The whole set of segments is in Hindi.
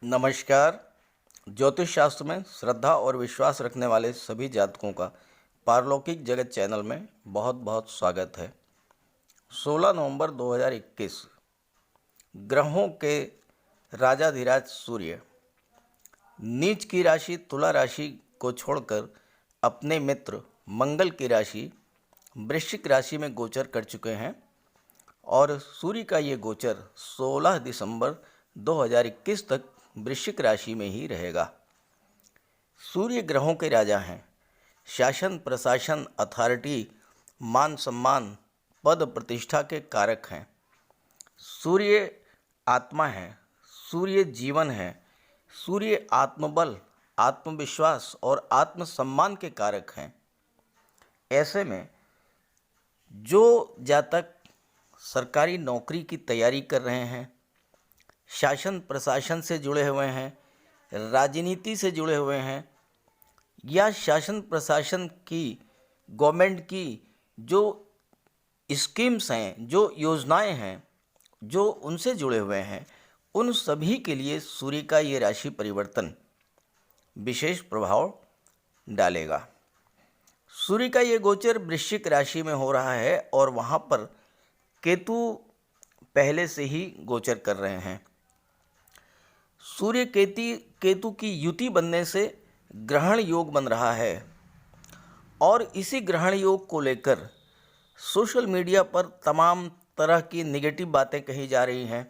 नमस्कार। ज्योतिष शास्त्र में श्रद्धा और विश्वास रखने वाले सभी जातकों का पारलौकिक जगत चैनल में बहुत बहुत स्वागत है। 16 नवंबर 2021 ग्रहों के राजाधिराज सूर्य नीच की राशि तुला राशि को छोड़कर अपने मित्र मंगल की राशि वृश्चिक राशि में गोचर कर चुके हैं और सूर्य का ये गोचर 16 दिसंबर 2021 तक वृश्चिक राशि में ही रहेगा। सूर्य ग्रहों के राजा हैं। शासन प्रशासन अथॉरिटी मान सम्मान पद प्रतिष्ठा के कारक हैं। सूर्य आत्मा है, सूर्य जीवन है, सूर्य आत्मबल आत्मविश्वास और आत्मसम्मान के कारक हैं। ऐसे में जो जातक सरकारी नौकरी की तैयारी कर रहे हैं, शासन प्रशासन से जुड़े हुए हैं, राजनीति से जुड़े हुए हैं या शासन प्रशासन की गवर्नमेंट की जो स्कीम्स हैं, जो योजनाएं हैं, जो उनसे जुड़े हुए हैं, उन सभी के लिए सूर्य का ये राशि परिवर्तन विशेष प्रभाव डालेगा। सूर्य का ये गोचर वृश्चिक राशि में हो रहा है और वहाँ पर केतु पहले से ही गोचर कर रहे हैं। सूर्य केतु की युति बनने से ग्रहण योग बन रहा है और इसी ग्रहण योग को लेकर सोशल मीडिया पर तमाम तरह की नेगेटिव बातें कही जा रही हैं।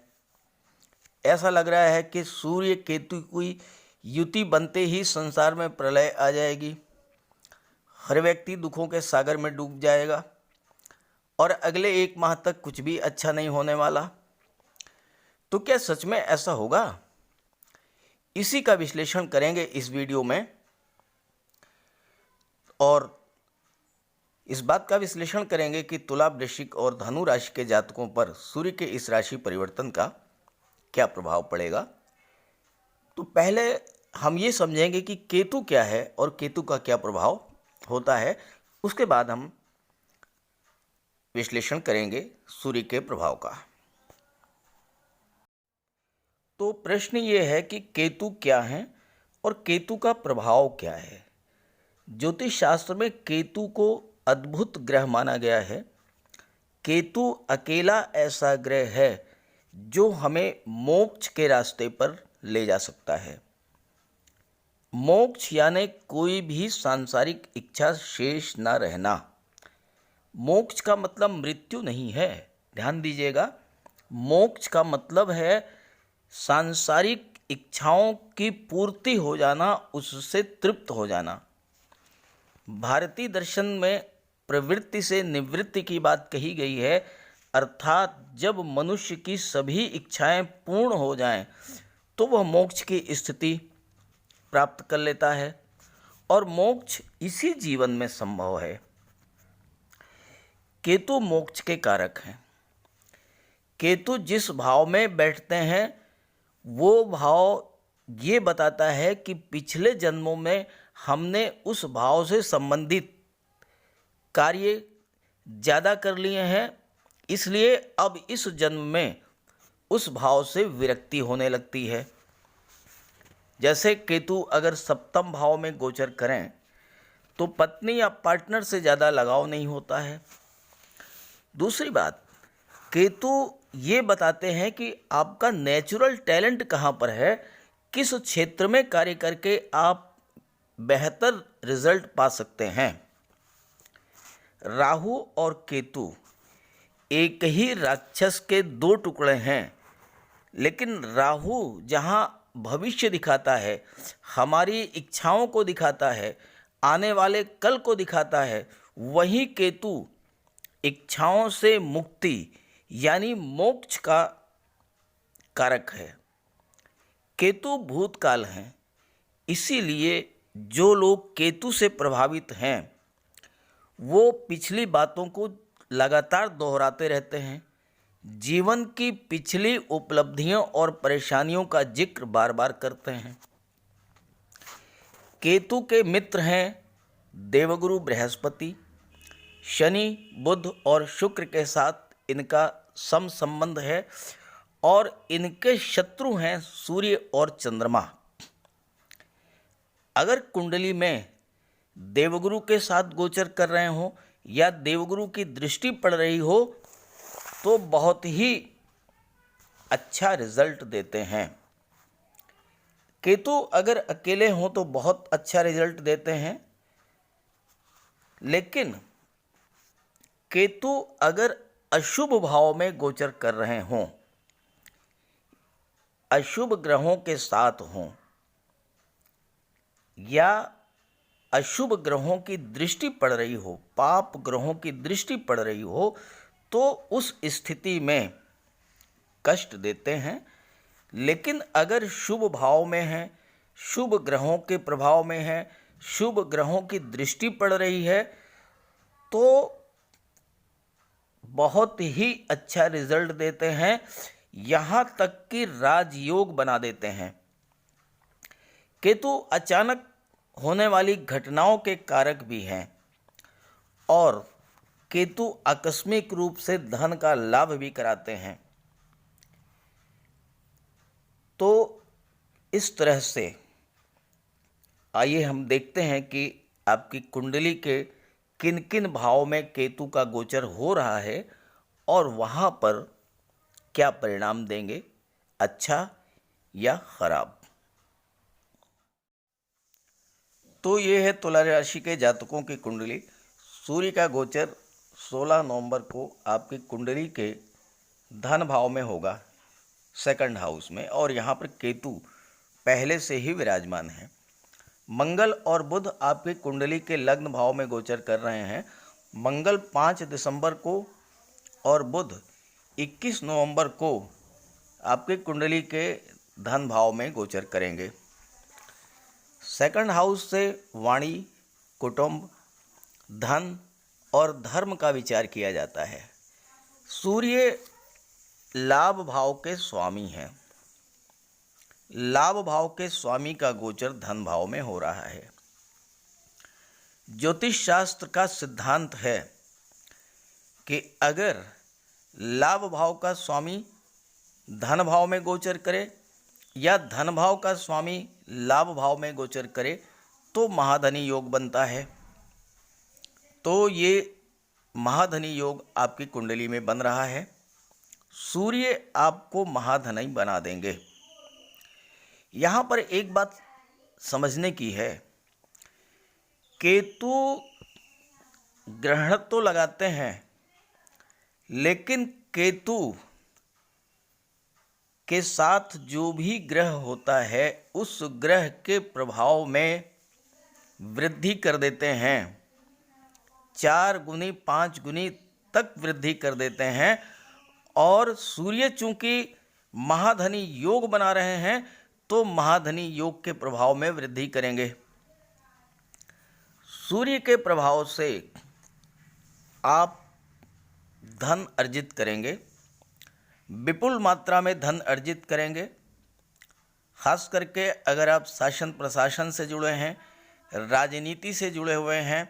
ऐसा लग रहा है कि सूर्य केतु की युति बनते ही संसार में प्रलय आ जाएगी, हर व्यक्ति दुखों के सागर में डूब जाएगा और अगले 1 माह तक कुछ भी अच्छा नहीं होने वाला। तो क्या सच में ऐसा होगा? इसी का विश्लेषण करेंगे इस वीडियो में और इस बात का विश्लेषण करेंगे कि तुला वृश्चिक और धनु राशि के जातकों पर सूर्य के इस राशि परिवर्तन का क्या प्रभाव पड़ेगा। तो पहले हम ये समझेंगे कि केतु क्या है और केतु का क्या प्रभाव होता है, उसके बाद हम विश्लेषण करेंगे सूर्य के प्रभाव का। तो प्रश्न ये है कि केतु क्या है और केतु का प्रभाव क्या है। ज्योतिष शास्त्र में केतु को अद्भुत ग्रह माना गया है। केतु अकेला ऐसा ग्रह है जो हमें मोक्ष के रास्ते पर ले जा सकता है। मोक्ष यानी कोई भी सांसारिक इच्छा शेष ना रहना। मोक्ष का मतलब मृत्यु नहीं है, ध्यान दीजिएगा। मोक्ष का मतलब है सांसारिक इच्छाओं की पूर्ति हो जाना, उससे तृप्त हो जाना। भारतीय दर्शन में प्रवृत्ति से निवृत्ति की बात कही गई है, अर्थात जब मनुष्य की सभी इच्छाएं पूर्ण हो जाएं तो वह मोक्ष की स्थिति प्राप्त कर लेता है और मोक्ष इसी जीवन में संभव है। केतु मोक्ष के कारक हैं। केतु जिस भाव में बैठते हैं वो भाव ये बताता है कि पिछले जन्मों में हमने उस भाव से संबंधित कार्य ज़्यादा कर लिए हैं, इसलिए अब इस जन्म में उस भाव से विरक्ति होने लगती है। जैसे केतु अगर सप्तम भाव में गोचर करें तो पत्नी या पार्टनर से ज़्यादा लगाव नहीं होता है। दूसरी बात, केतु ये बताते हैं कि आपका नेचुरल टैलेंट कहाँ पर है, किस क्षेत्र में कार्य करके आप बेहतर रिजल्ट पा सकते हैं। राहु और केतु एक ही राक्षस के 2 टुकड़े हैं, लेकिन राहु जहाँ भविष्य दिखाता है, हमारी इच्छाओं को दिखाता है, आने वाले कल को दिखाता है, वहीं केतु इच्छाओं से मुक्ति यानी मोक्ष का कारक है। केतु भूतकाल हैं, इसीलिए जो लोग केतु से प्रभावित हैं वो पिछली बातों को लगातार दोहराते रहते हैं, जीवन की पिछली उपलब्धियों और परेशानियों का जिक्र बार बार करते हैं। केतु के मित्र हैं देवगुरु बृहस्पति, शनि, बुध और शुक्र के साथ इनका सम संबंध है और इनके शत्रु हैं सूर्य और चंद्रमा। अगर कुंडली में देवगुरु के साथ गोचर कर रहे हो या देवगुरु की दृष्टि पड़ रही हो तो बहुत ही अच्छा रिजल्ट देते हैं। केतु अगर अकेले हों तो बहुत अच्छा रिजल्ट देते हैं, लेकिन केतु अगर अशुभ भाव में गोचर कर रहे हों, अशुभ ग्रहों के साथ हों या अशुभ ग्रहों की दृष्टि पड़ रही हो, पाप ग्रहों की दृष्टि पड़ रही हो, तो उस स्थिति में कष्ट देते हैं। लेकिन अगर शुभ भाव में है, शुभ ग्रहों के प्रभाव में है, शुभ ग्रहों की दृष्टि पड़ रही है तो बहुत ही अच्छा रिजल्ट देते हैं, यहाँ तक कि राजयोग बना देते हैं। केतु अचानक होने वाली घटनाओं के कारक भी हैं और केतु आकस्मिक रूप से धन का लाभ भी कराते हैं। तो इस तरह से आइए हम देखते हैं कि आपकी कुंडली के किन किन भाव में केतु का गोचर हो रहा है और वहाँ पर क्या परिणाम देंगे, अच्छा या खराब। तो ये है तुला राशि के जातकों की कुंडली। सूर्य का गोचर 16 नवंबर को आपकी कुंडली के धन भाव में होगा, सेकंड हाउस में, और यहाँ पर केतु पहले से ही विराजमान है। मंगल और बुध आपकी कुंडली के लग्न भाव में गोचर कर रहे हैं। मंगल 5 दिसंबर को और बुध 21 नवंबर को आपकी कुंडली के धन भाव में गोचर करेंगे। सेकंड हाउस से वाणी, कुटुंब, धन और धर्म का विचार किया जाता है। सूर्य लाभ भाव के स्वामी हैं। लाभ भाव के स्वामी का गोचर धन भाव में हो रहा है। ज्योतिष शास्त्र का सिद्धांत है कि अगर लाभ भाव का स्वामी धन भाव में गोचर करे या धन भाव का स्वामी लाभ भाव में गोचर करे तो महाधनी योग बनता है। तो ये महाधनी योग आपकी कुंडली में बन रहा है। सूर्य आपको महाधनी बना देंगे। यहाँ पर एक बात समझने की है, केतु ग्रहण तो लगाते हैं, लेकिन केतु के साथ जो भी ग्रह होता है उस ग्रह के प्रभाव में वृद्धि कर देते हैं। 4 गुनी 5 गुनी तक वृद्धि कर देते हैं। और सूर्य चूंकि महाधनी योग बना रहे हैं तो महाधनी योग के प्रभाव में वृद्धि करेंगे। सूर्य के प्रभाव से आप धन अर्जित करेंगे, विपुल मात्रा में धन अर्जित करेंगे। खास करके अगर आप शासन प्रशासन से जुड़े हैं, राजनीति से जुड़े हुए हैं,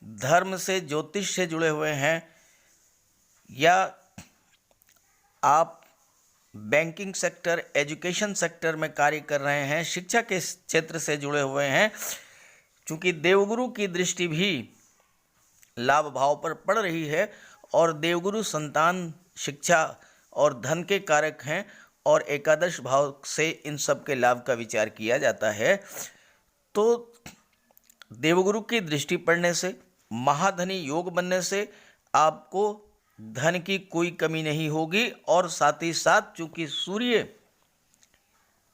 धर्म से, ज्योतिष से जुड़े हुए हैं, या आप बैंकिंग सेक्टर, एजुकेशन सेक्टर में कार्य कर रहे हैं, शिक्षा के क्षेत्र से जुड़े हुए हैं, चूँकि देवगुरु की दृष्टि भी लाभ भाव पर पड़ रही है और देवगुरु संतान, शिक्षा और धन के कारक हैं और एकादश भाव से इन सब के लाभ का विचार किया जाता है। तो देवगुरु की दृष्टि पड़ने से, महाधनी योग बनने से आपको धन की कोई कमी नहीं होगी। और साथ ही साथ चूंकि सूर्य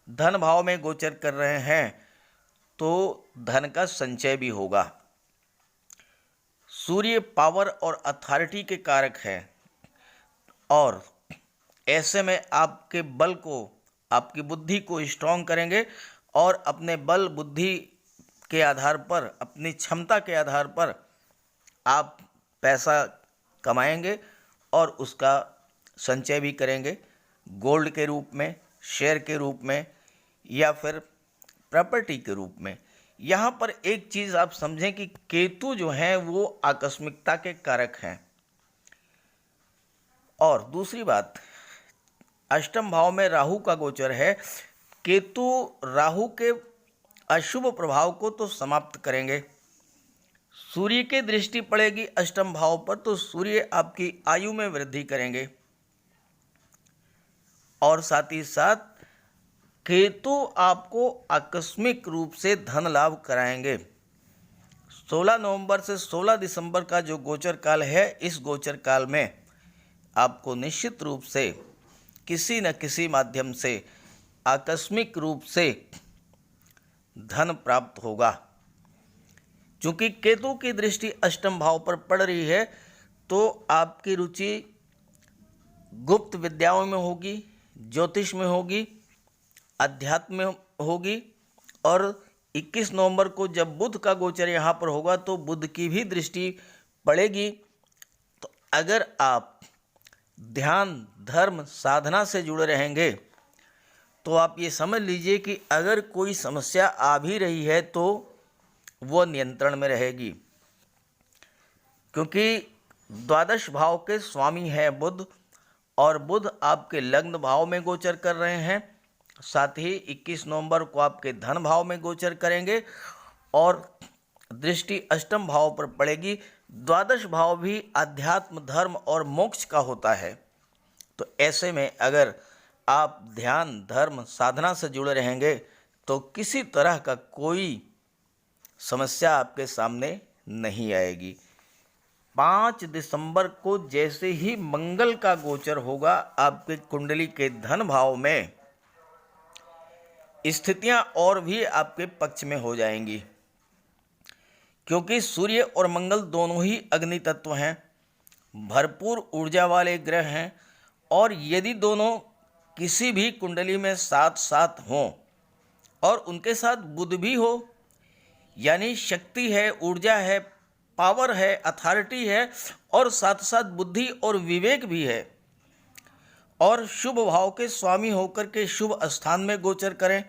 धन भाव में गोचर कर रहे हैं तो धन का संचय भी होगा। सूर्य पावर और अथॉरिटी के कारक है और ऐसे में आपके बल को, आपकी बुद्धि को स्ट्रॉन्ग करेंगे और अपने बल बुद्धि के आधार पर, अपनी क्षमता के आधार पर आप पैसा कमाएंगे और उसका संचय भी करेंगे, गोल्ड के रूप में, शेयर के रूप में या फिर प्रॉपर्टी के रूप में। यहाँ पर एक चीज़ आप समझें कि केतु जो हैं वो आकस्मिकता के कारक हैं। और दूसरी बात, अष्टम भाव में राहु का गोचर है। केतु राहु के अशुभ प्रभाव को तो समाप्त करेंगे। सूर्य की दृष्टि पड़ेगी अष्टम भाव पर, तो सूर्य आपकी आयु में वृद्धि करेंगे और साथ ही साथ केतु आपको आकस्मिक रूप से धन लाभ कराएंगे। 16 नवंबर से 16 दिसंबर का जो गोचर काल है, इस गोचर काल में आपको निश्चित रूप से किसी न किसी माध्यम से आकस्मिक रूप से धन प्राप्त होगा। चूंकि केतु की दृष्टि अष्टम भाव पर पड़ रही है, तो आपकी रुचि गुप्त विद्याओं में होगी, ज्योतिष में होगी, अध्यात्म में होगी। और 21 नवंबर को जब बुध का गोचर यहाँ पर होगा तो बुध की भी दृष्टि पड़ेगी। तो अगर आप ध्यान, धर्म, साधना से जुड़े रहेंगे तो आप ये समझ लीजिए कि अगर कोई समस्या आ भी रही है तो वो नियंत्रण में रहेगी, क्योंकि द्वादश भाव के स्वामी है बुध और बुध आपके लग्न भाव में गोचर कर रहे हैं। साथ ही 21 नवंबर को आपके धन भाव में गोचर करेंगे और दृष्टि अष्टम भाव पर पड़ेगी। द्वादश भाव भी अध्यात्म, धर्म और मोक्ष का होता है। तो ऐसे में अगर आप ध्यान, धर्म, साधना से जुड़े रहेंगे तो किसी तरह का कोई समस्या आपके सामने नहीं आएगी। 5 दिसंबर को जैसे ही मंगल का गोचर होगा आपके कुंडली के धन भाव में, स्थितियां और भी आपके पक्ष में हो जाएंगी, क्योंकि सूर्य और मंगल दोनों ही अग्नि तत्व हैं, भरपूर ऊर्जा वाले ग्रह हैं। और यदि दोनों किसी भी कुंडली में साथ साथ हों और उनके साथ बुध भी हो, यानी शक्ति है, ऊर्जा है, पावर है, अथॉरिटी है और साथ साथ बुद्धि और विवेक भी है, और शुभ भाव के स्वामी होकर के शुभ स्थान में गोचर करें,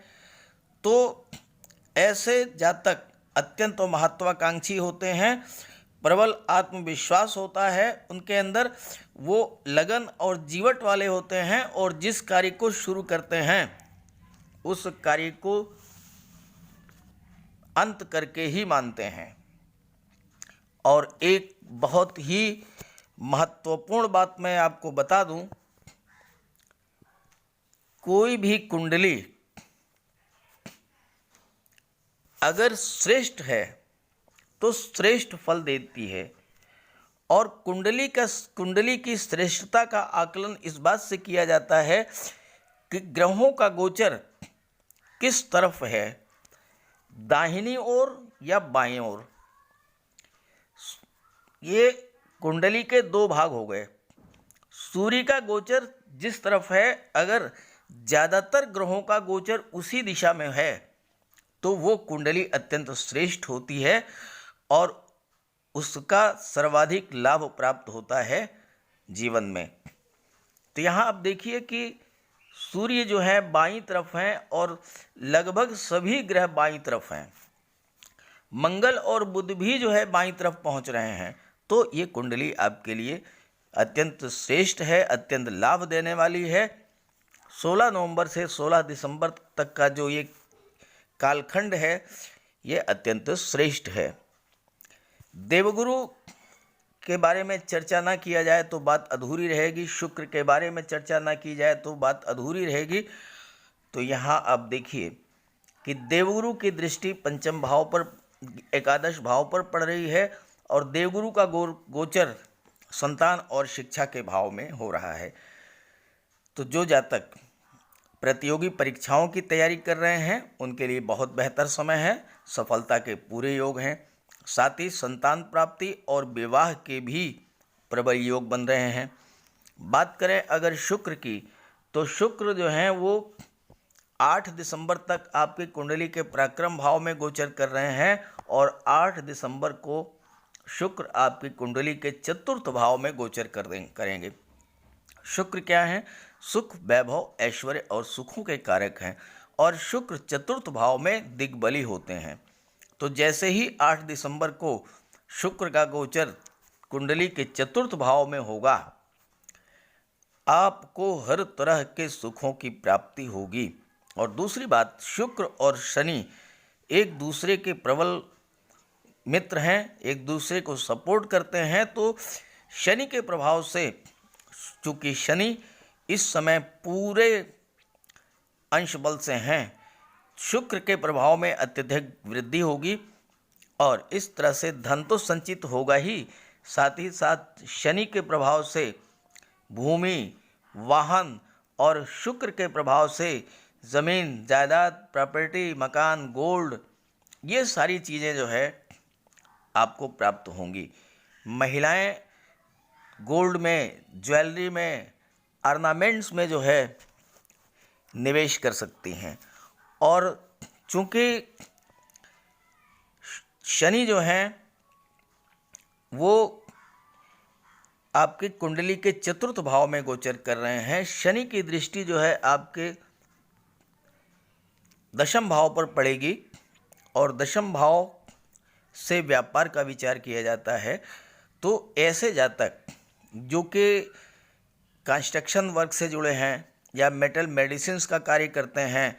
तो ऐसे जातक अत्यंत महत्वाकांक्षी होते हैं, प्रबल आत्मविश्वास होता है उनके अंदर, वो लगन और जीवट वाले होते हैं और जिस कार्य को शुरू करते हैं उस कार्य को अंत करके ही मानते हैं। और एक बहुत ही महत्वपूर्ण बात मैं आपको बता दूं, कोई भी कुंडली अगर श्रेष्ठ है तो श्रेष्ठ फल देती है। और कुंडली की श्रेष्ठता का आकलन इस बात से किया जाता है कि ग्रहों का गोचर किस तरफ है, दाहिनी ओर या बाईं ओर। ये कुंडली के दो भाग हो गए। सूर्य का गोचर जिस तरफ है, अगर ज़्यादातर ग्रहों का गोचर उसी दिशा में है तो वो कुंडली अत्यंत श्रेष्ठ होती है और उसका सर्वाधिक लाभ प्राप्त होता है जीवन में। तो यहाँ आप देखिए कि सूर्य जो है बाईं तरफ हैं और लगभग सभी ग्रह बाईं तरफ हैं, मंगल और बुध भी जो है बाईं तरफ पहुँच रहे हैं। तो ये कुंडली आपके लिए अत्यंत श्रेष्ठ है, अत्यंत लाभ देने वाली है। 16 नवंबर से 16 दिसंबर तक का जो ये कालखंड है ये अत्यंत श्रेष्ठ है। देवगुरु के बारे में चर्चा ना किया जाए तो बात अधूरी रहेगी, शुक्र के बारे में चर्चा ना की जाए तो बात अधूरी रहेगी। तो यहाँ आप देखिए कि देवगुरु की दृष्टि पंचम भाव पर, एकादश भाव पर पड़ रही है और देवगुरु का गोचर संतान और शिक्षा के भाव में हो रहा है। तो जो जातक प्रतियोगी परीक्षाओं की तैयारी कर रहे हैं उनके लिए बहुत बेहतर समय है, सफलता के पूरे योग हैं। साथ ही संतान प्राप्ति और विवाह के भी प्रबल योग बन रहे हैं। बात करें अगर शुक्र की, तो शुक्र जो हैं वो 8 दिसंबर तक आपकी कुंडली के पराक्रम भाव में गोचर कर रहे हैं और 8 दिसंबर को शुक्र आपकी कुंडली के चतुर्थ भाव में गोचर करेंगे। शुक्र क्या है? सुख, वैभव, ऐश्वर्य और सुखों के कारक हैं और शुक्र चतुर्थ भाव में दिग्बली होते हैं। तो जैसे ही 8 दिसंबर को शुक्र का गोचर कुंडली के चतुर्थ भाव में होगा आपको हर तरह के सुखों की प्राप्ति होगी। और दूसरी बात, शुक्र और शनि एक दूसरे के प्रबल मित्र हैं, एक दूसरे को सपोर्ट करते हैं। तो शनि के प्रभाव से, चूंकि शनि इस समय पूरे अंश बल से हैं, शुक्र के प्रभाव में अत्यधिक वृद्धि होगी और इस तरह से धन तो संचित होगा ही, साथ ही साथ शनि के प्रभाव से भूमि, वाहन और शुक्र के प्रभाव से ज़मीन, जायदाद, प्रॉपर्टी, मकान, गोल्ड, ये सारी चीज़ें जो है आपको प्राप्त होंगी। महिलाएं गोल्ड में, ज्वेलरी में, ऑर्नामेंट्स में जो है निवेश कर सकती हैं। और चूंकि शनि जो हैं वो आपकी कुंडली के चतुर्थ भाव में गोचर कर रहे हैं, शनि की दृष्टि जो है आपके दशम भाव पर पड़ेगी और दशम भाव से व्यापार का विचार किया जाता है। तो ऐसे जातक जो कि कंस्ट्रक्शन वर्क से जुड़े हैं या मेटल मेडिसिन्स का कार्य करते हैं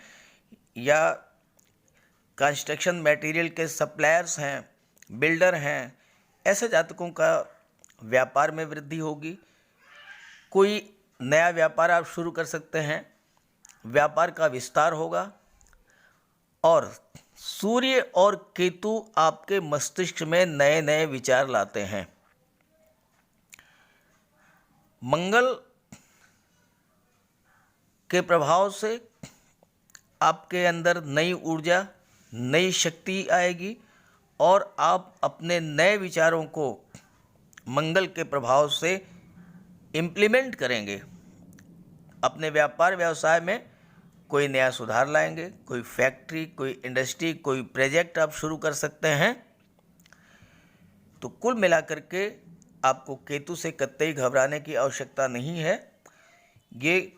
या कंस्ट्रक्शन मटेरियल के सप्लायर्स हैं, बिल्डर हैं, ऐसे जातकों का व्यापार में वृद्धि होगी। कोई नया व्यापार आप शुरू कर सकते हैं, व्यापार का विस्तार होगा। और सूर्य और केतु आपके मस्तिष्क में नए नए विचार लाते हैं। मंगल के प्रभाव से आपके अंदर नई ऊर्जा, नई शक्ति आएगी और आप अपने नए विचारों को मंगल के प्रभाव से इम्प्लीमेंट करेंगे। अपने व्यापार व्यवसाय में कोई नया सुधार लाएंगे, कोई फैक्ट्री, कोई इंडस्ट्री, कोई प्रोजेक्ट आप शुरू कर सकते हैं। तो कुल मिलाकर के आपको केतु से कतई घबराने की आवश्यकता नहीं है। ये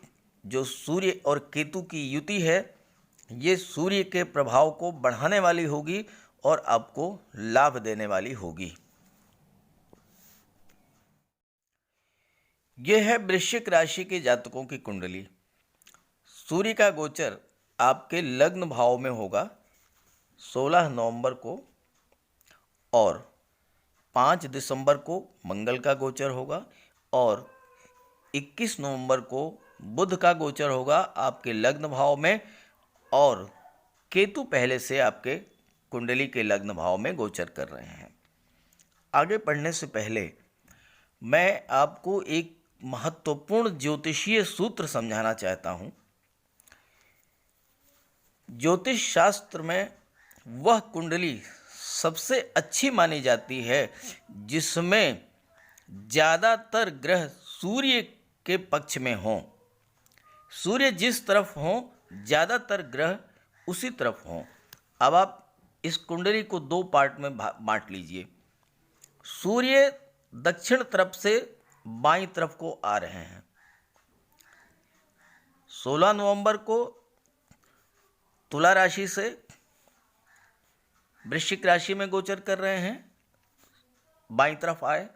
जो सूर्य और केतु की युति है, ये सूर्य के प्रभाव को बढ़ाने वाली होगी और आपको लाभ देने वाली होगी। यह है वृश्चिक राशि के जातकों की कुंडली। सूर्य का गोचर आपके लग्न भाव में होगा 16 नवंबर को और 5 दिसंबर को मंगल का गोचर होगा और 21 नवंबर को बुध का गोचर होगा आपके लग्न भाव में और केतु पहले से आपके कुंडली के लग्न भाव में गोचर कर रहे हैं। आगे पढ़ने से पहले मैं आपको एक महत्वपूर्ण ज्योतिषीय सूत्र समझाना चाहता हूँ। ज्योतिष शास्त्र में वह कुंडली सबसे अच्छी मानी जाती है जिसमें ज़्यादातर ग्रह सूर्य के पक्ष में हों। सूर्य जिस तरफ हों, ज़्यादातर ग्रह उसी तरफ हों। अब आप इस कुंडली को दो पार्ट में बांट लीजिए। सूर्य दक्षिण तरफ से बाईं तरफ को आ रहे हैं। 16 नवंबर को तुला राशि से वृश्चिक राशि में गोचर कर रहे हैं, बाईं तरफ आए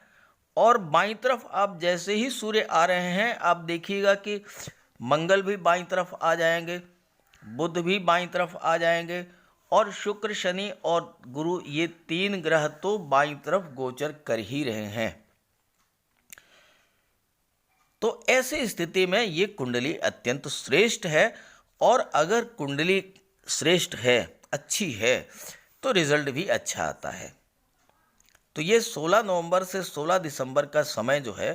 और बाईं तरफ आप जैसे ही सूर्य आ रहे हैं आप देखिएगा कि मंगल भी बाईं तरफ आ जाएंगे, बुध भी बाईं तरफ आ जाएंगे और शुक्र, शनि और गुरु, ये तीन ग्रह तो बाईं तरफ गोचर कर ही रहे हैं। तो ऐसी स्थिति में ये कुंडली अत्यंत श्रेष्ठ है और अगर कुंडली श्रेष्ठ है, अच्छी है, तो रिजल्ट भी अच्छा आता है। तो ये 16 नवंबर से 16 दिसंबर का समय जो है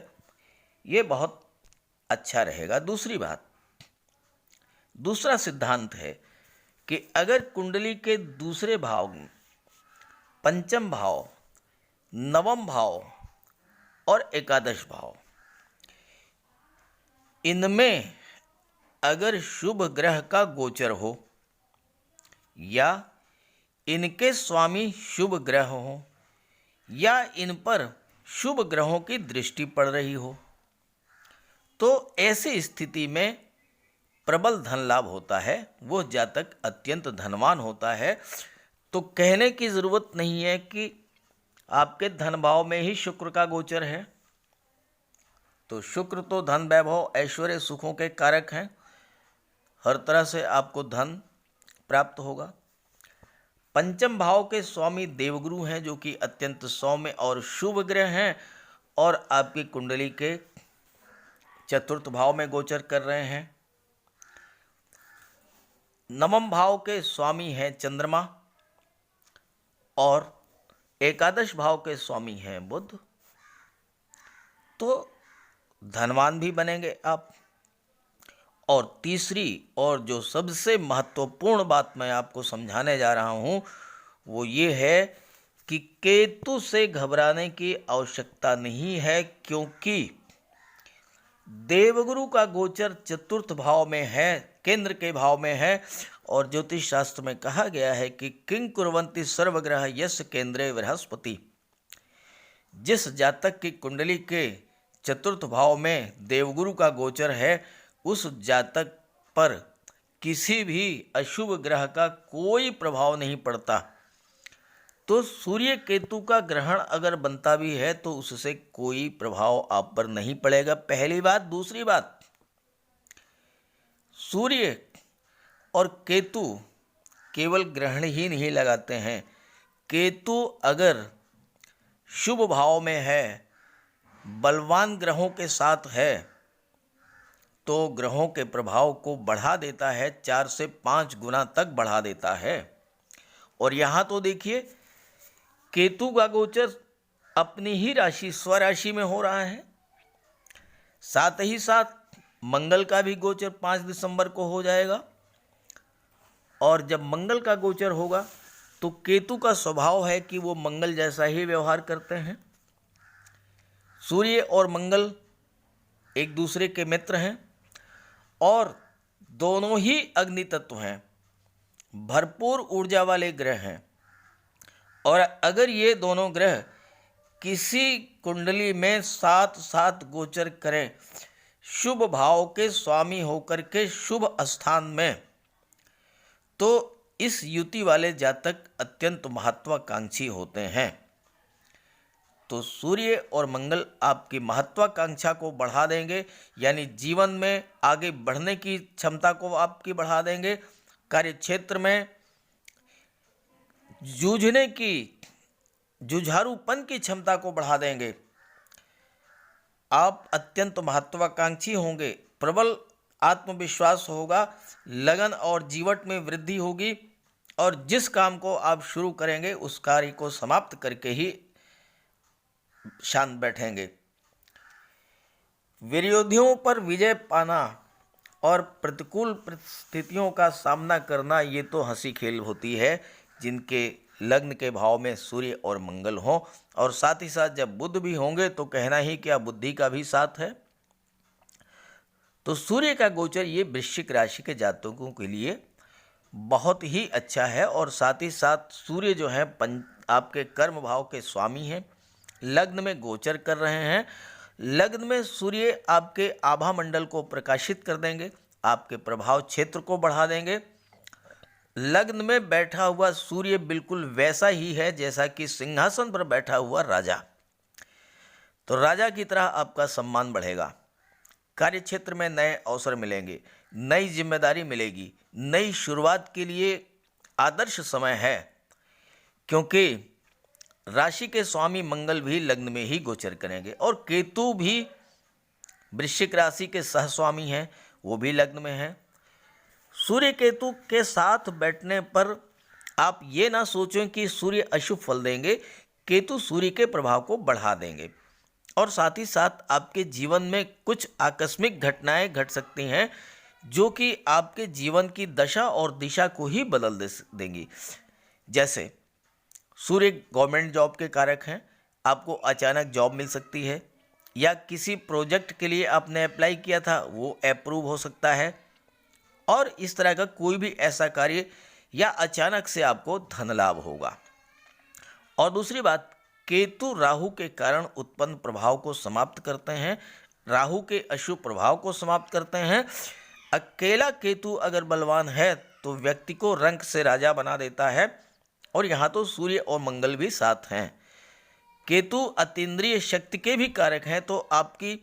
ये बहुत अच्छा रहेगा। दूसरी बात, दूसरा सिद्धांत है कि अगर कुंडली के दूसरे भाव, पंचम भाव, नवम भाव और एकादश भाव, इनमें अगर शुभ ग्रह का गोचर हो या इनके स्वामी शुभ ग्रह हो या इन पर शुभ ग्रहों की दृष्टि पड़ रही हो, तो ऐसी स्थिति में प्रबल धन लाभ होता है। वो जातक अत्यंत धनवान होता है। तो कहने की ज़रूरत नहीं है कि आपके धन भाव में ही शुक्र का गोचर है, तो शुक्र तो धन वैभव ऐश्वर्य सुखों के कारक हैं, हर तरह से आपको धन प्राप्त होगा। पंचम भाव के स्वामी देवगुरु हैं जो कि अत्यंत सौम्य और शुभ ग्रह हैं और आपकी कुंडली के चतुर्थ भाव में गोचर कर रहे हैं। नवम भाव के स्वामी हैं चंद्रमा और एकादश भाव के स्वामी हैं बुध। तो धनवान भी बनेंगे आप। और तीसरी और जो सबसे महत्वपूर्ण बात मैं आपको समझाने जा रहा हूं वो ये है कि केतु से घबराने की आवश्यकता नहीं है, क्योंकि देवगुरु का गोचर चतुर्थ भाव में है, केंद्र के भाव में है। और ज्योतिष शास्त्र में कहा गया है कि किंग कुर्वन्ति सर्वग्रह यश केंद्रे बृहस्पति। जिस जातक की कुंडली के चतुर्थ भाव में देवगुरु का गोचर है, उस जातक पर किसी भी अशुभ ग्रह का कोई प्रभाव नहीं पड़ता। तो सूर्य केतु का ग्रहण अगर बनता भी है तो उससे कोई प्रभाव आप पर नहीं पड़ेगा, पहली बात। दूसरी बात, सूर्य और केतु केवल ग्रहण ही नहीं लगाते हैं। केतु अगर शुभ भाव में है, बलवान ग्रहों के साथ है, तो ग्रहों के प्रभाव को बढ़ा देता है, 4 से 5 गुना तक बढ़ा देता है। और यहाँ तो देखिए केतु का गोचर अपनी ही राशि स्वराशि में हो रहा है, साथ ही साथ मंगल का भी गोचर 5 दिसंबर को हो जाएगा। और जब मंगल का गोचर होगा तो केतु का स्वभाव है कि वो मंगल जैसा ही व्यवहार करते हैं। सूर्य और मंगल एक दूसरे के मित्र हैं और दोनों ही अग्नि तत्व हैं, भरपूर ऊर्जा वाले ग्रह हैं। और अगर ये दोनों ग्रह किसी कुंडली में साथ साथ गोचर करें, शुभ भाव के स्वामी होकर के शुभ स्थान में, तो इस युति वाले जातक अत्यंत महत्वाकांक्षी होते हैं। तो सूर्य और मंगल आपकी महत्वाकांक्षा को बढ़ा देंगे, यानी जीवन में आगे बढ़ने की क्षमता को आपकी बढ़ा देंगे, कार्य क्षेत्र में जूझने की, जुझारूपन की क्षमता को बढ़ा देंगे। आप अत्यंत महत्वाकांक्षी होंगे, प्रबल आत्मविश्वास होगा, लगन और जीवट में वृद्धि होगी और जिस काम को आप शुरू करेंगे उस कार्य को समाप्त करके ही शांत बैठेंगे। विरोधियों पर विजय पाना और प्रतिकूल परिस्थितियों का सामना करना, ये तो हंसी खेल होती है जिनके लग्न के भाव में सूर्य और मंगल हों। और साथ ही साथ जब बुध भी होंगे तो कहना ही क्या, बुद्धि का भी साथ है। तो सूर्य का गोचर ये वृश्चिक राशि के जातकों के लिए बहुत ही अच्छा है। और साथ ही साथ सूर्य जो है आपके कर्म भाव के स्वामी हैं, लग्न में गोचर कर रहे हैं। लग्न में सूर्य आपके आभा मंडल को प्रकाशित कर देंगे, आपके प्रभाव क्षेत्र को बढ़ा देंगे। लग्न में बैठा हुआ सूर्य बिल्कुल वैसा ही है जैसा कि सिंहासन पर बैठा हुआ राजा। तो राजा की तरह आपका सम्मान बढ़ेगा, कार्य क्षेत्र में नए अवसर मिलेंगे, नई जिम्मेदारी मिलेगी, नई शुरुआत के लिए आदर्श समय है। क्योंकि राशि के स्वामी मंगल भी लग्न में ही गोचर करेंगे और केतु भी वृश्चिक राशि के सहस्वामी हैं, वो भी लग्न में हैं। सूर्य केतु के साथ बैठने पर आप ये ना सोचें कि सूर्य अशुभ फल देंगे, केतु सूर्य के प्रभाव को बढ़ा देंगे। और साथ ही साथ आपके जीवन में कुछ आकस्मिक घटनाएं घट सकती हैं जो कि आपके जीवन की दशा और दिशा को ही बदल देंगी। जैसे सूर्य गवर्नमेंट जॉब के कारक हैं, आपको अचानक जॉब मिल सकती है, या किसी प्रोजेक्ट के लिए आपने अप्लाई किया था वो अप्रूव हो सकता है। और इस तरह का कोई भी ऐसा कार्य या अचानक से आपको धन लाभ होगा। और दूसरी बात, केतु राहु के कारण उत्पन्न प्रभाव को समाप्त करते हैं, राहु के अशुभ प्रभाव को समाप्त करते हैं। अकेला केतु अगर बलवान है तो व्यक्ति को रंक से राजा बना देता है। और यहाँ तो सूर्य और मंगल भी साथ हैं। केतु अतीन्द्रिय शक्ति के भी कारक हैं, तो आपकी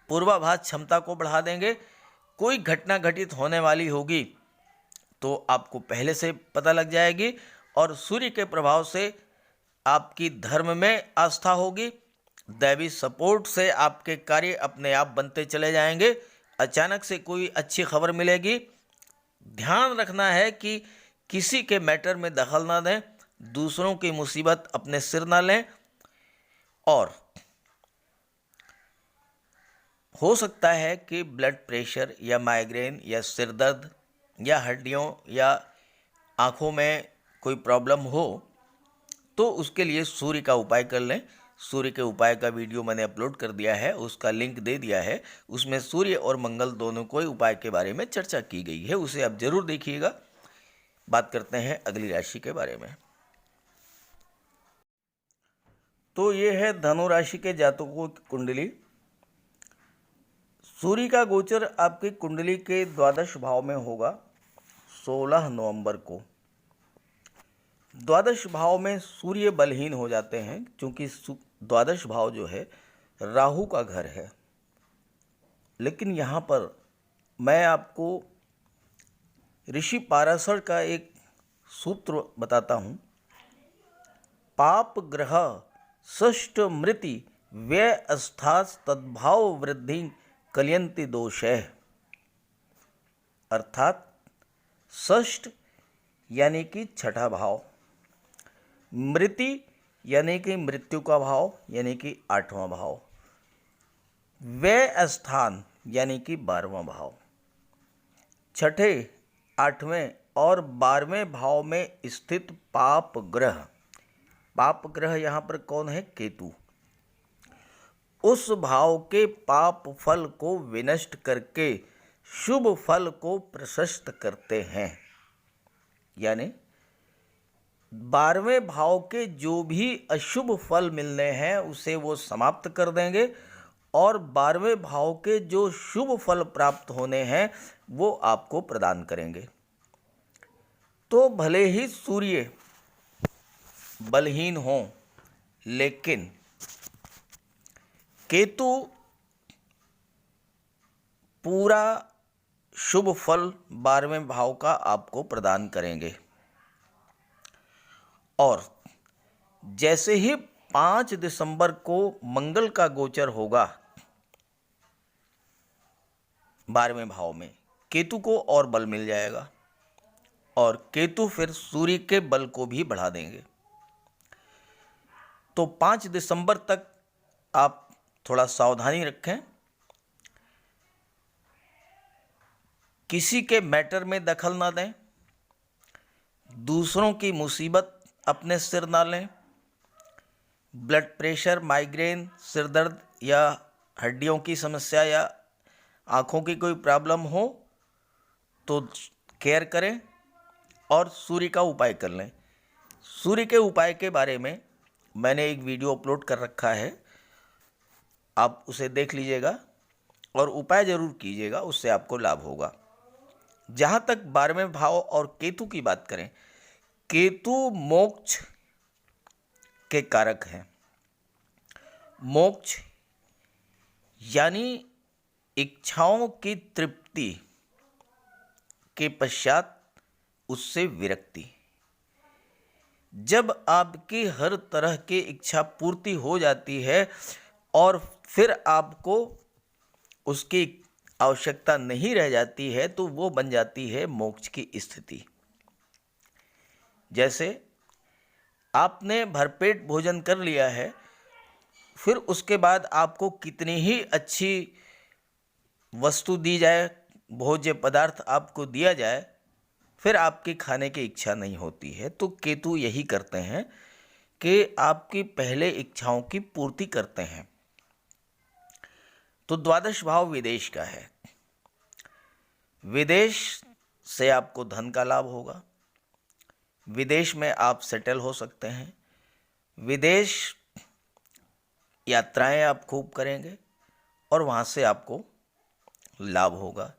पूर्वाभास क्षमता को बढ़ा देंगे। कोई घटना घटित होने वाली होगी तो आपको पहले से पता लग जाएगी, और सूर्य के प्रभाव से आपकी धर्म में आस्था होगी। दैवी सपोर्ट से आपके कार्य अपने आप बनते चले जाएंगे। अचानक से कोई अच्छी खबर मिलेगी। ध्यान रखना है कि किसी के मैटर में दखल ना दें, दूसरों की मुसीबत अपने सिर ना लें, और हो सकता है कि ब्लड प्रेशर या माइग्रेन या सिर दर्द या हड्डियों या आँखों में कोई प्रॉब्लम हो, तो उसके लिए सूर्य का उपाय कर लें। सूर्य के उपाय का वीडियो मैंने अपलोड कर दिया है, उसका लिंक दे दिया है। उसमें सूर्य और मंगल दोनों कोई उपाय के बारे में चर्चा की गई है, उसे आप जरूर देखिएगा। बात करते हैं अगली राशि के बारे में। तो ये है धनु राशि के जातकों की कुंडली। सूर्य का गोचर आपकी कुंडली के द्वादश भाव में होगा 16 नवंबर को। द्वादश भाव में सूर्य बलहीन हो जाते हैं, क्योंकि द्वादश भाव जो है राहु का घर है। लेकिन यहाँ पर मैं आपको ऋषि पाराशर का एक सूत्र बताता हूँ। पाप ग्रह षष्ठ मृति व्यय अस्थास तद्भाव वृद्धि कलयंती दोषः। अर्थात षष्ठ यानी कि छठा भाव, मृति यानी कि मृत्यु का भाव यानी कि 8वां भाव, व्यय स्थान यानी कि 12वां भाव, छठे 8वें और 12वें भाव में स्थित पाप ग्रह। पाप ग्रह यहाँ पर कौन है? केतु। उस भाव के पाप फल को विनष्ट करके शुभ फल को प्रशस्त करते हैं। यानी 12वें भाव के जो भी अशुभ फल मिलने हैं उसे वो समाप्त कर देंगे, और 12वें भाव के जो शुभ फल प्राप्त होने हैं वो आपको प्रदान करेंगे। तो भले ही सूर्य बलहीन हो, लेकिन केतु पूरा शुभ फल 12वें भाव का आपको प्रदान करेंगे। और जैसे ही 5 दिसंबर को मंगल का गोचर होगा 12वें भाव में, केतु को और बल मिल जाएगा, और केतु फिर सूर्य के बल को भी बढ़ा देंगे। तो 5 दिसंबर तक आप थोड़ा सावधानी रखें, किसी के मैटर में दखल ना दें, दूसरों की मुसीबत अपने सिर ना लें। ब्लड प्रेशर, माइग्रेन, सिर दर्द या हड्डियों की समस्या या आँखों की कोई प्रॉब्लम हो तो केयर करें, और सूर्य का उपाय कर लें। सूर्य के उपाय के बारे में मैंने एक वीडियो अपलोड कर रखा है, आप उसे देख लीजिएगा और उपाय जरूर कीजिएगा, उससे आपको लाभ होगा। जहाँ तक 12वें भाव और केतु की बात करें, केतु मोक्ष के कारक हैं। मोक्ष यानी इच्छाओं की तृप्ति के पश्चात उससे विरक्ति। जब आपकी हर तरह की इच्छा पूर्ति हो जाती है और फिर आपको उसकी आवश्यकता नहीं रह जाती है, तो वो बन जाती है मोक्ष की स्थिति। जैसे आपने भरपेट भोजन कर लिया है, फिर उसके बाद आपको कितनी ही अच्छी वस्तु दी जाए, भोज्य पदार्थ आपको दिया जाए, फिर आपकी खाने की इच्छा नहीं होती है। तो केतु यही करते हैं कि आपकी पहले इच्छाओं की पूर्ति करते हैं। तो द्वादश भाव विदेश का है। विदेश से आपको धन का लाभ होगा, विदेश में आप सेटल हो सकते हैं, विदेश यात्राएं आप खूब करेंगे और वहाँ से आपको लाभ होगा।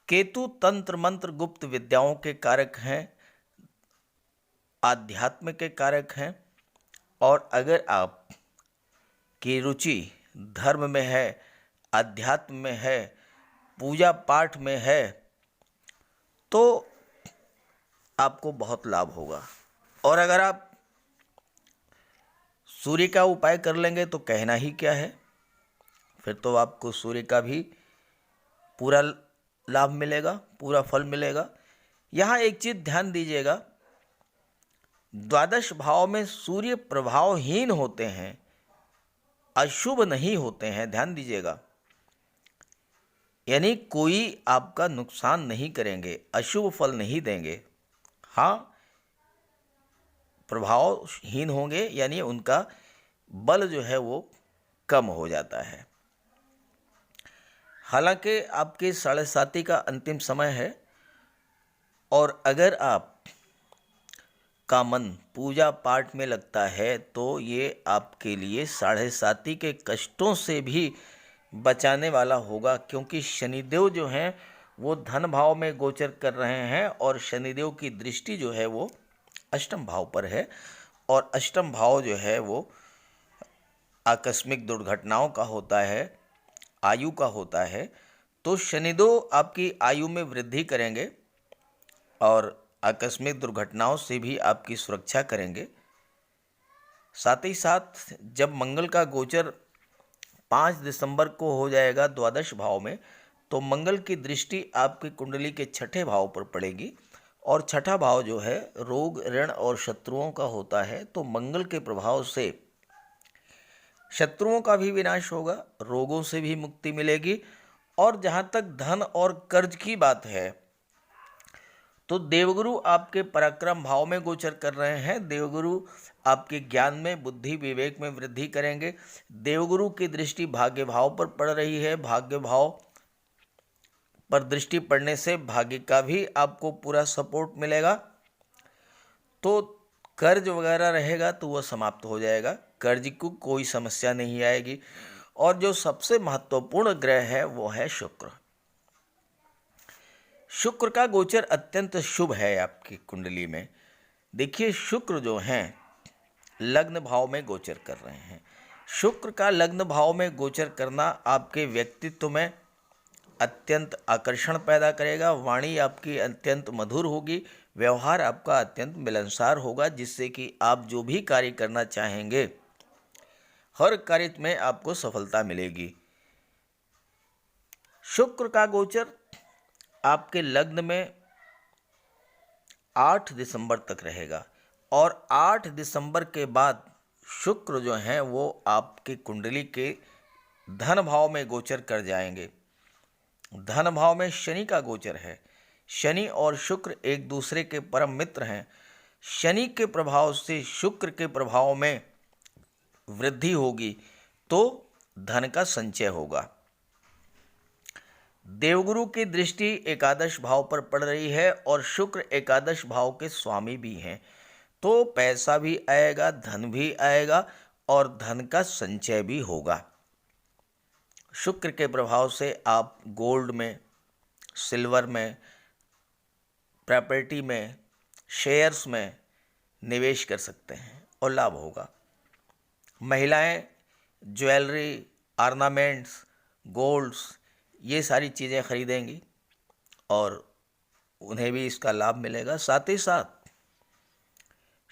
केतु तंत्र मंत्र गुप्त विद्याओं के कारक हैं, आध्यात्म के कारक हैं, और अगर आप की रुचि धर्म में है, अध्यात्म में है, पूजा पाठ में है, तो आपको बहुत लाभ होगा। और अगर आप सूर्य का उपाय कर लेंगे तो कहना ही क्या है, फिर तो आपको सूर्य का भी पूरा लाभ मिलेगा, पूरा फल मिलेगा। यहाँ एक चीज़ ध्यान दीजिएगा, द्वादश भाव में सूर्य प्रभावहीन होते हैं, अशुभ नहीं होते हैं, ध्यान दीजिएगा। यानी कोई आपका नुकसान नहीं करेंगे, अशुभ फल नहीं देंगे। हाँ, प्रभावहीन होंगे, यानी उनका बल जो है वो कम हो जाता है। हालांकि आपके 7.5 का अंतिम समय है, और अगर आप का मन पूजा पाठ में लगता है तो ये आपके लिए 7.5 के कष्टों से भी बचाने वाला होगा, क्योंकि शनिदेव जो हैं वो धन भाव में गोचर कर रहे हैं, और शनिदेव की दृष्टि जो है वो अष्टम भाव पर है, और अष्टम भाव जो है वो आकस्मिक दुर्घटनाओं का होता है, आयु का होता है। तो शनिदेव आपकी आयु में वृद्धि करेंगे और आकस्मिक दुर्घटनाओं से भी आपकी सुरक्षा करेंगे। साथ ही साथ जब मंगल का गोचर 5 दिसंबर को हो जाएगा द्वादश भाव में, तो मंगल की दृष्टि आपकी कुंडली के 6ठे भाव पर पड़ेगी, और 6ठा भाव जो है रोग, ऋण और शत्रुओं का होता है। तो मंगल के प्रभाव से शत्रुओं का भी विनाश होगा, रोगों से भी मुक्ति मिलेगी। और जहाँ तक धन और कर्ज की बात है, तो देवगुरु आपके पराक्रम भाव में गोचर कर रहे हैं। देवगुरु आपके ज्ञान में, बुद्धि, विवेक में वृद्धि करेंगे। देवगुरु की दृष्टि भाग्य भाव पर पड़ रही है। भाग्य भाव पर दृष्टि पड़ने से भाग्य का भी आपको पूरा सपोर्ट मिलेगा। तो कर्ज वगैरह रहेगा तो वह समाप्त हो जाएगा, कर्ज को कोई समस्या नहीं आएगी। और जो सबसे महत्वपूर्ण ग्रह है वो है शुक्र। शुक्र का गोचर अत्यंत शुभ है आपकी कुंडली में। देखिए, शुक्र जो हैं लग्न भाव में गोचर कर रहे हैं। शुक्र का लग्न भाव में गोचर करना आपके व्यक्तित्व में अत्यंत आकर्षण पैदा करेगा। वाणी आपकी अत्यंत मधुर होगी, व्यवहार आपका अत्यंत मिलनसार होगा, जिससे कि आप जो भी कार्य करना चाहेंगे हर कार्य में आपको सफलता मिलेगी। शुक्र का गोचर आपके लग्न में 8 दिसंबर तक रहेगा, और 8 दिसंबर के बाद शुक्र जो हैं वो आपके कुंडली के धन भाव में गोचर कर जाएंगे। धन भाव में शनि का गोचर है। शनि और शुक्र एक दूसरे के परम मित्र हैं। शनि के प्रभाव से शुक्र के प्रभाव में वृद्धि होगी, तो धन का संचय होगा। देवगुरु की दृष्टि एकादश भाव पर पड़ रही है, और शुक्र एकादश भाव के स्वामी भी हैं। तो पैसा भी आएगा, धन भी आएगा, और धन का संचय भी होगा। शुक्र के प्रभाव से आप गोल्ड में, सिल्वर में, प्रॉपर्टी में, शेयर्स में निवेश कर सकते हैं और लाभ होगा। महिलाएं ज्वेलरी, ऑर्नामेंट्स, गोल्ड्स, ये सारी चीज़ें खरीदेंगी और उन्हें भी इसका लाभ मिलेगा। साथ ही साथ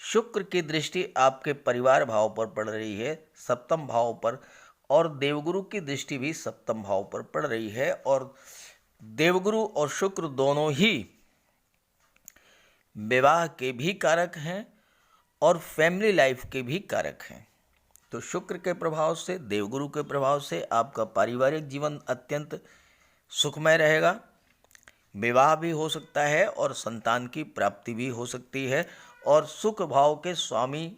शुक्र की दृष्टि आपके परिवार भाव पर पड़ रही है, सप्तम भाव पर, और देवगुरु की दृष्टि भी सप्तम भाव पर पड़ रही है। और देवगुरु और शुक्र दोनों ही विवाह के भी कारक हैं और फैमिली लाइफ के भी कारक हैं। तो शुक्र के प्रभाव से, देवगुरु के प्रभाव से आपका पारिवारिक जीवन अत्यंत सुखमय रहेगा। विवाह भी हो सकता है और संतान की प्राप्ति भी हो सकती है। और सुख भाव के स्वामी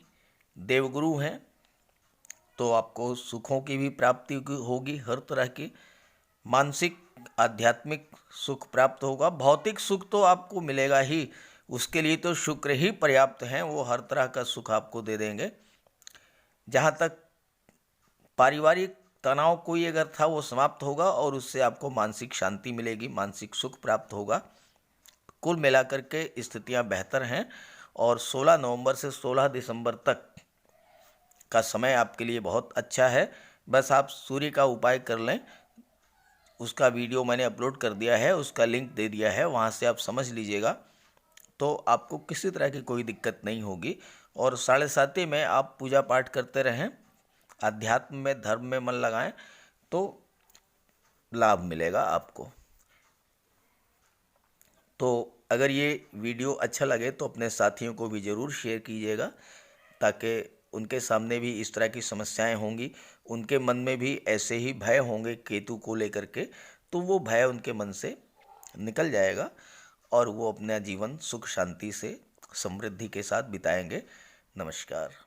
देवगुरु हैं, तो आपको सुखों की भी प्राप्ति होगी, हर तरह की मानसिक आध्यात्मिक सुख प्राप्त होगा। भौतिक सुख तो आपको मिलेगा ही, उसके लिए तो शुक्र ही पर्याप्त हैं, वो हर तरह का सुख आपको दे देंगे। जहाँ तक पारिवारिक तनाव कोई अगर था वो समाप्त होगा, और उससे आपको मानसिक शांति मिलेगी, मानसिक सुख प्राप्त होगा। कुल मिलाकर के स्थितियाँ बेहतर हैं, और 16 नवंबर से 16 दिसंबर तक का समय आपके लिए बहुत अच्छा है। बस आप सूर्य का उपाय कर लें उसका वीडियो मैंने अपलोड कर दिया है, उसका लिंक दे दिया है, वहाँ से आप समझ लीजिएगा। तो आपको किसी तरह की कोई दिक्कत नहीं होगी। और 7:30 में आप पूजा पाठ करते रहें, अध्यात्म में, धर्म में मन लगाएं, तो लाभ मिलेगा आपको। तो अगर ये वीडियो अच्छा लगे तो अपने साथियों को भी ज़रूर शेयर कीजिएगा, ताकि उनके सामने भी इस तरह की समस्याएं होंगी, उनके मन में भी ऐसे ही भय होंगे केतु को लेकर के, तो वो भय उनके मन से निकल जाएगा और वो अपना जीवन सुख शांति से समृद्धि के साथ बिताएंगे। नमस्कार।